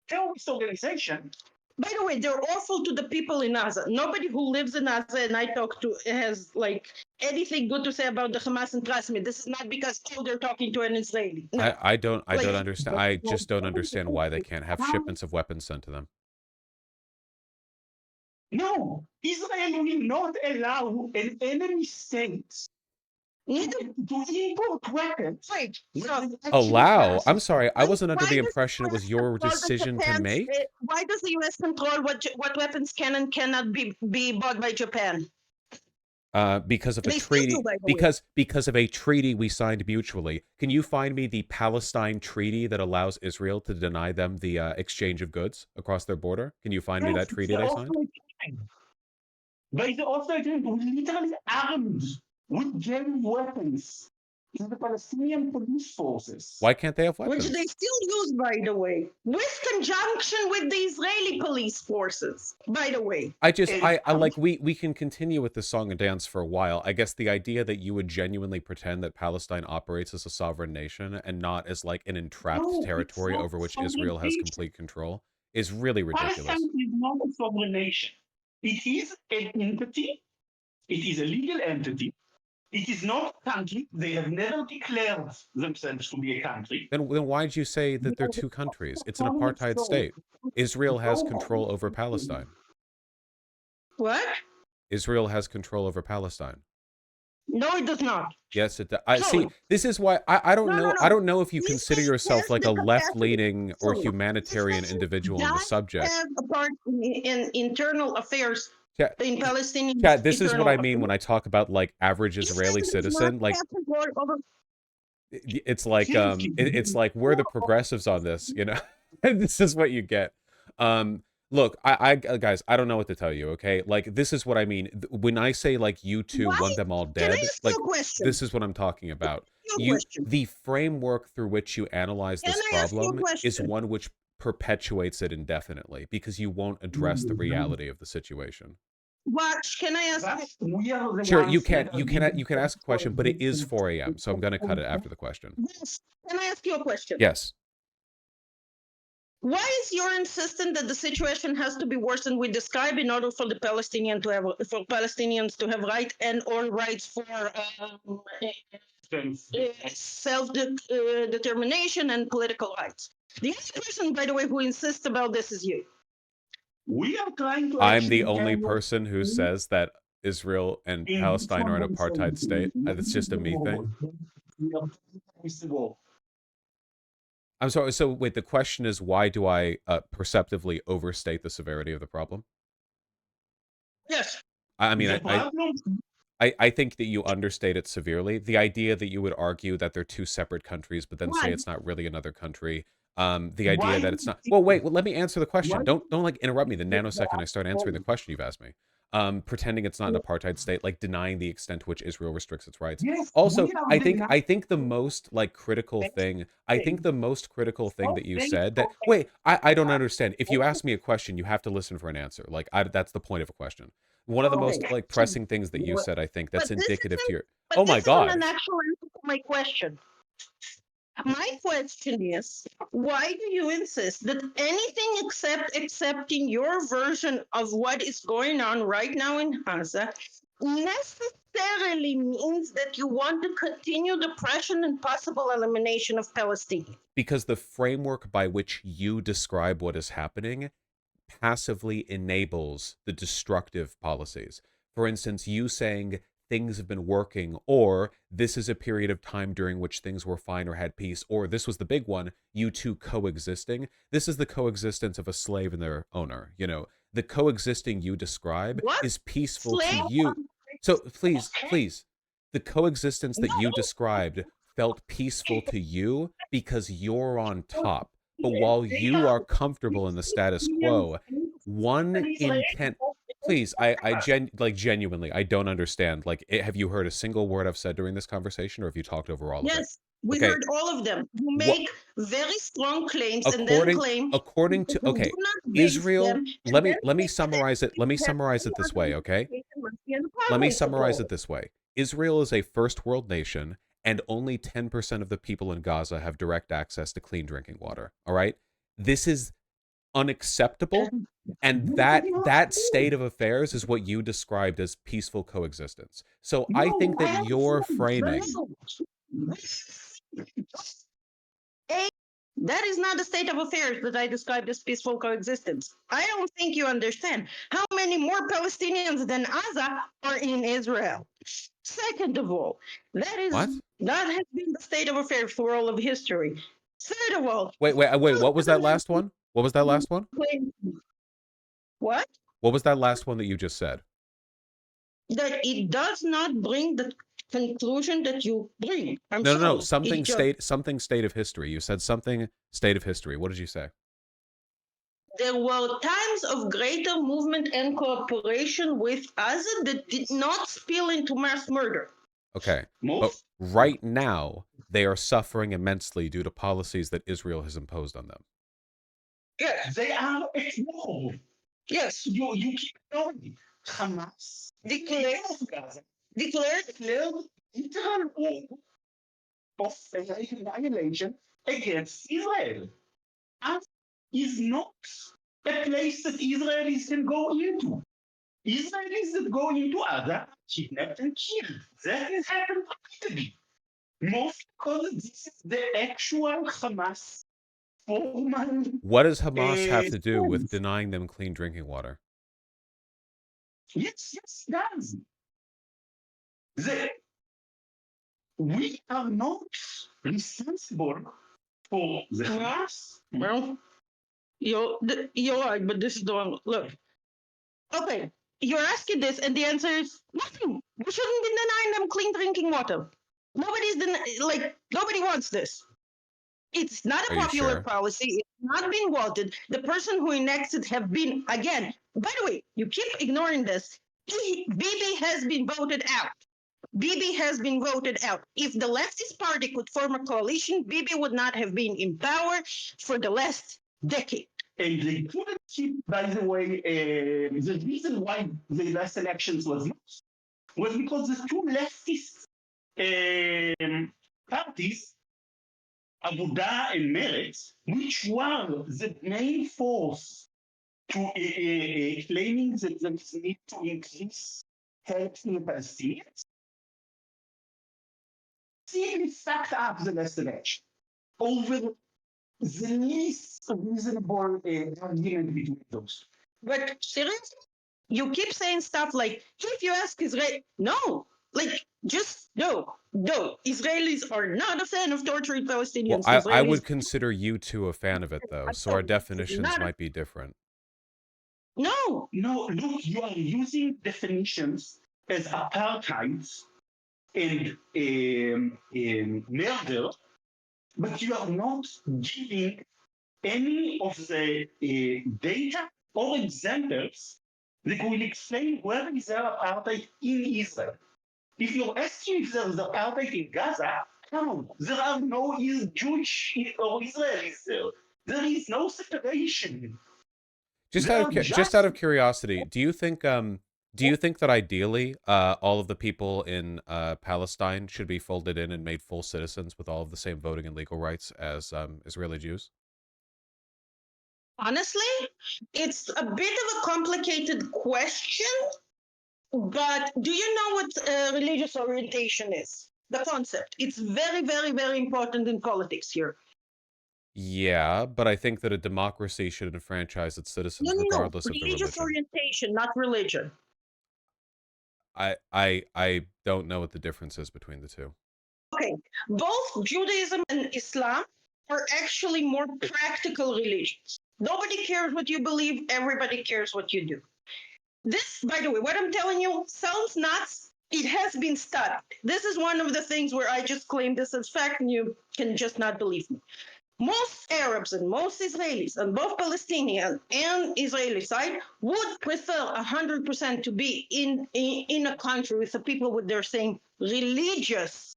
terrorist organization. By the way, they're awful to the people in Gaza. Nobody who lives in Gaza and I talk to has like anything good to say about the Hamas, and trust me, this is not because they're talking to an Israeli. No. I don't Like- understand. I just don't understand why they can't have shipments of weapons sent to them. No, Israel will not allow an enemy state to import weapons. Wait, so Allow? I'm sorry, I wasn't under why the does impression it was your control the decision to Japan- make. Why does the U.S. control what weapons can and cannot be bought by Japan? Because of a They still treaty. do, by the way. Because of a treaty we signed mutually. Can you find me the Palestine treaty that allows Israel to deny them the exchange of goods across their border? Can you find me that treaty they signed? By the Oslo Agreement, we literally armed with gem weapons to the Palestinian police forces. Why can't they have Which weapons? they still use, by the way, with conjunction with the Israeli police forces, by the way. I like, we can continue with the song and dance for a while. I guess the idea that you would genuinely pretend that Palestine operates as a sovereign nation and not as like an entrapped No, it's territory not over which sovereign Israel has nation. complete control is really ridiculous. Palestine is not a sovereign nation. It is an entity. It is a legal entity. It is not a country. They have never declared themselves to be a country. Then why'd you say that they're two countries? It's an apartheid state. Israel has control over Palestine. What? Israel has control over Palestine. No, it does not. Yes, it does. I see. This is why I don't know. No. I don't know if you This consider is yourself just like a the capacity. left-leaning or So, humanitarian this individual on the does subject. have a part in internal affairs Chat, in Palestinian. chat, this is what I internal mean when I talk about like average Israeli Israel does citizen. not Like have control over- it's like it's like we're the progressives on this, you know. And this is what you get. Look, I guys, I don't know what to tell you, okay? Like this is what I mean when I say like you two Why? want them all Can I dead. ask Like you a question? this is what I'm talking about. Your question. The framework through which you analyze Can this I ask you a problem is question? one which perpetuates it indefinitely because you won't address the reality of the situation. Watch. Can I ask? But we are the Sure, ones you can that are ask a question, but it is 4 a.m., so I'm gonna cut it after the question. Yes. Can I ask you a question? Yes. Why is your insistence that the situation has to be worse than we describe in order for the Palestinians to have right and or rights for self-determination and political rights? The only person, by the way, who insists about this is you. We are trying to. I'm the only person who says that Israel and Palestine are an apartheid state. It's just a me thing. I'm sorry. So wait, the question is, why do I perceptively overstate the severity of the problem? Yes. I mean, The problem. I think that you understate it severely. The idea that you would argue that they're two separate countries, but then Why? say it's not really another country. The idea Why that it's not. do you Well, wait. Well, let me answer the question. why Don't like interrupt me the think nanosecond I start answering the question you've asked me. Pretending it's not an apartheid state, like denying the extent to which Israel restricts its rights. Yes, Also, we are I denying- think the most like critical thing. I think the most critical thing that you Okay, said that. okay. Wait, I don't understand. If you ask me a question, you have to listen for an answer. Like that's the point of a question. One of the most Okay. like pressing things that you said, I think, that's But this indicative to your. But Oh my this isn't God. an actual answer to my question. My question is, why do you insist that anything except accepting your version of what is going on right now in Gaza necessarily means that you want to continue the oppression and possible elimination of Palestine? Because the framework by which you describe what is happening passively enables the destructive policies. For instance, you saying things have been working, or this is a period of time during which things were fine or had peace, or this was the big one, you two coexisting. This is the coexistence of a slave and their owner. You know, the coexisting you describe What? is peaceful Slave to you. So please, Okay. please, the coexistence that you No. described felt peaceful to you because you're on top. But while you are comfortable in the status quo, 1 in 10. Please, genuinely, I don't understand. Like, have you heard a single word I've said during this conversation, or have you talked over all of it? Yes, we Okay. heard all of them. You What- make very strong claims and then claim according to, that you okay, do not base Israel, them, and let me then summarize it. Let me summarize it this way, okay? Let me summarize it this way. Israel is a first world nation, and only 10% of the people in Gaza have direct access to clean drinking water. All right? This is unacceptable, and that state of affairs is what you described as peaceful coexistence. So I think that your framing... That is not the state of affairs that I described as peaceful coexistence. I don't think you understand how many more Palestinians than Gaza are in Israel. Second of all, that has been the state of affairs through all of history. Third of all, wait, what was that last one? What was that last one? What? What was that last one that you just said? That it does not bring the conclusion that you bring. No. Something state of history. You said something state of history. What did you say? There were times of greater movement and cooperation with Gaza that did not spill into mass murder. Okay, but right now they are suffering immensely due to policies that Israel has imposed on them. Yes, they are at war. Yes. You keep knowing. Hamas declared literal war of annihilation against Israel. And is not a place that Israelis can go into. Israelis that go into Gaza, kidnapped and killed. That has happened repeatedly. Most because this is the actual Hamas formal. What does Hamas have to do with denying them clean drinking water? Yes, it does. We are not responsible for the Hamas. Well, you're right, but this is the one. Look, okay, you're asking this, and the answer is nothing. We shouldn't be denying them clean drinking water. Nobody wants this. It's not a popular policy. It's not being wanted. The person who enacts it have been, again, by the way, you keep ignoring this. Bibi has been voted out. Bibi has been voted out. If the leftist party could form a coalition, Bibi would not have been in power for the last decade. And they couldn't keep, by the way, the reason why the last elections was lost was because the two leftist parties, Abuda and Meretz, which were the main force to claiming that there is need to increase help to the Palestinians, simply fucked up the last election over the least reasonable argument between those. But seriously, you keep saying stuff like, if you ask Israel, no, just no. Israelis are not a fan of torturing Palestinians. Well, I would consider you two a fan of it, though, so our definitions might be different. No, look, you are using definitions as apartheid and murder, but you are not giving any of the data or examples that will explain where is there apartheid in Israel. If you're asking if there is apartheid in Gaza, no, there are no Jewish or Israelis there. There is no separation. Just out of curiosity, do you think that ideally all of the people in Palestine should be folded in and made full citizens with all of the same voting and legal rights as Israeli Jews? Honestly, it's a bit of a complicated question, but do you know what religious orientation is? The concept. It's very, very, very important in politics here. Yeah, but I think that a democracy should enfranchise its citizens regardless of their religion. Religious orientation, not religion. I don't know what the difference is between the two. Okay, both Judaism and Islam are actually more practical religions. Nobody cares what you believe, everybody cares what you do. This, by the way, what I'm telling you sounds nuts, It has been studied. This is one of the things where I just claim this as fact and you can just not believe me. Most Arabs and most Israelis on both Palestinian and Israeli side would prefer 100% to be in a country with the people with their same religious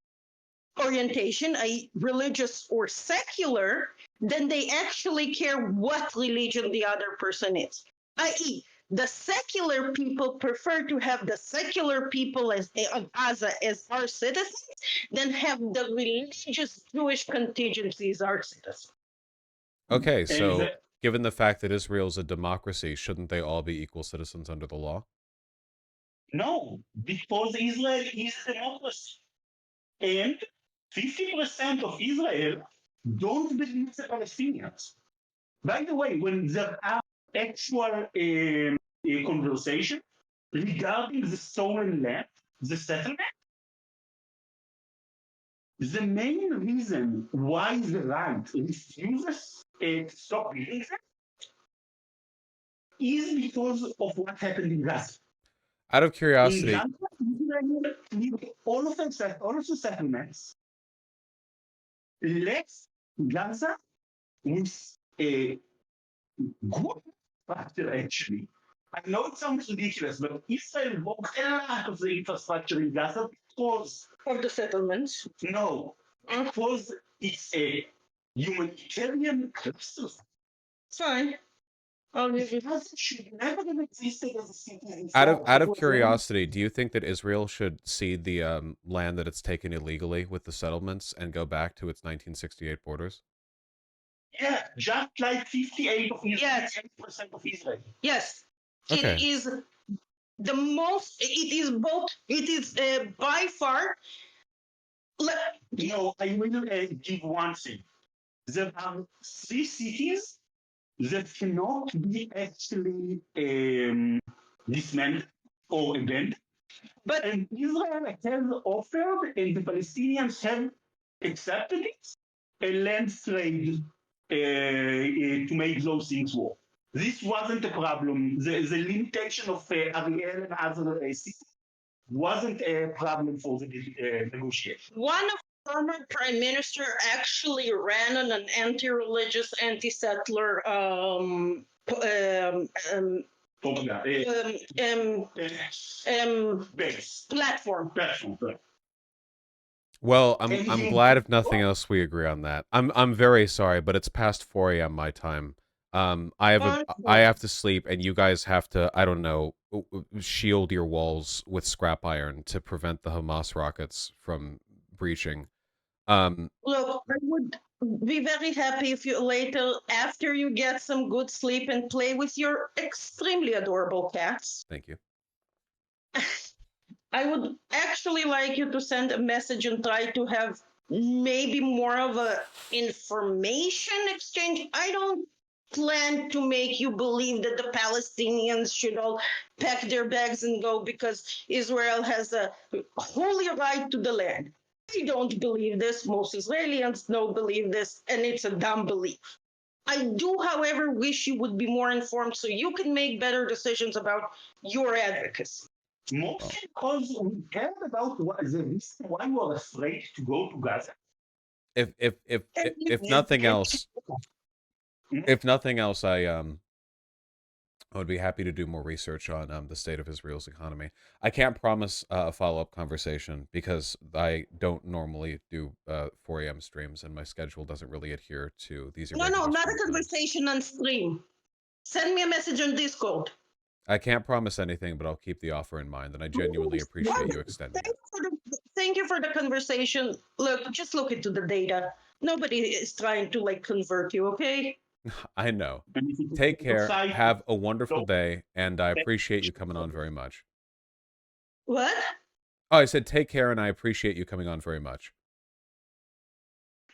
orientation, a religious or secular, than they actually care what religion the other person is. I.e., the secular people prefer to have the secular people of Gaza as our citizens than have the religious Jewish contingency as our citizens. Okay, so given the fact that Israel's a democracy, shouldn't they all be equal citizens under the law? No, because Israel is a democracy. And 50% of Israel don't believe the Palestinians. By the way, when there are actual conversation regarding the stolen land, the settlement, the main reason why the right refuses to stop building them is because of what happened in Gaza. Out of In curiosity, Gaza, Israel cleared all of the settlements, left Gaza with a good infrastructure, actually. I know it sounds ridiculous, but Israel broke a lot of the infrastructure in Gaza because, Of the settlements. no, because it's a humanitarian cluster. Fine. I'll give you. Gaza should never have existed as a city. out of curiosity, do you think that Israel should cede the land that it's taken illegally with the settlements and go back to its 1968 borders? Yeah, just like 58 of Israel, Yes. 80% of Israel. Yes. Okay. It is the most, it is both, it is by far. No, I will give one thing. There are 3 cities that cannot be actually dismantled or abandoned. But And Israel has offered, and the Palestinians have accepted it, a land trade to make those things work. This wasn't a problem. The limitation of Ariel and other cities wasn't a problem for the negotiation. one of the former prime minister actually ran on an anti-religious, anti-settler Base. platform. Right. Well, And I'm you- glad if nothing else we agree on that. I'm very sorry, but it's past 4 a.m. my time. I have to sleep, and you guys have to, I don't know, shield your walls with scrap iron to prevent the Hamas rockets from breaching. Look, I would be very happy if you later, after you get some good sleep and play with your extremely adorable cats, Thank you. I would actually like you to send a message and try to have maybe more of a information exchange. I don't plan to make you believe that the Palestinians should all pack their bags and go because Israel has a holy right to the land. I don't believe this. Most Israelis don't believe this, and it's a dumb belief. I do, however, wish you would be more informed so you can make better decisions about your advocacy. Mostly because we cared about the reason why you are afraid to go to Gaza. If nothing else, I would be happy to do more research on the state of Israel's economy. I can't promise a follow-up conversation because I don't normally do 4 a.m. streams, and my schedule doesn't really adhere to these. No, irregular not a stream times. conversation on stream. Send me a message on Discord. I can't promise anything, but I'll keep the offer in mind, and I genuinely appreciate you extending it. Thank you for the conversation. Look, just look into the data. Nobody is trying to like convert you, okay? I know. Take care. Have a wonderful day, and I appreciate you coming on very much. What? Oh, I said take care, and I appreciate you coming on very much.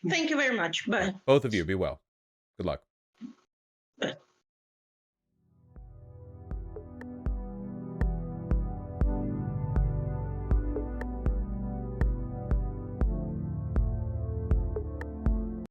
Thank you very much. Bye. Both of you, be well. Good luck. Bye.